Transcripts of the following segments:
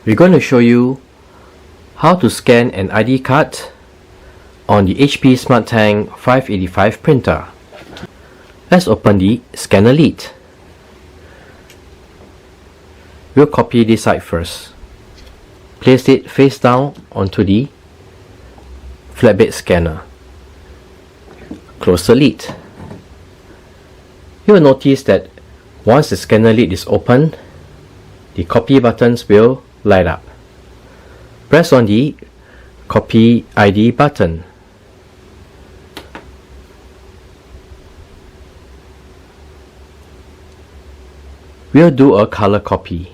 We're going to show you how to scan an ID card on the HP SmartTank 585 printer. Let's open the scanner lid. We'll copy this side first. Place it face down onto the flatbed scanner. Close the lid. You will notice that once the scanner lid is open, the copy buttons will light up. Press on the Copy ID button. We'll do a color copy.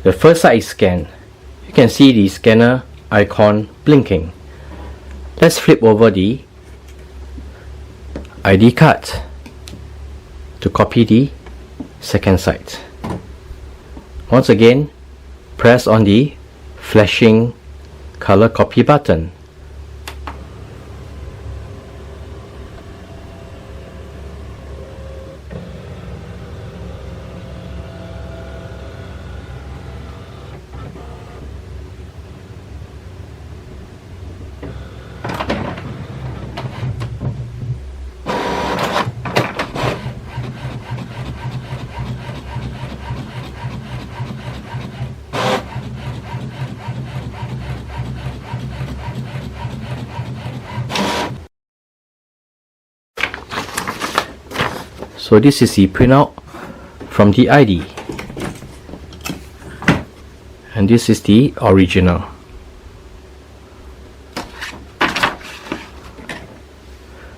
The first side is scanned. You can see the scanner icon blinking. Let's flip over the ID card to copy the second side. Once again, press on the flashing color copy button. So this is the printout from the ID, and this is the original.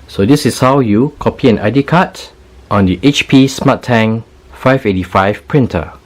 So this is how you copy an ID card on the HP SmartTank 585 printer.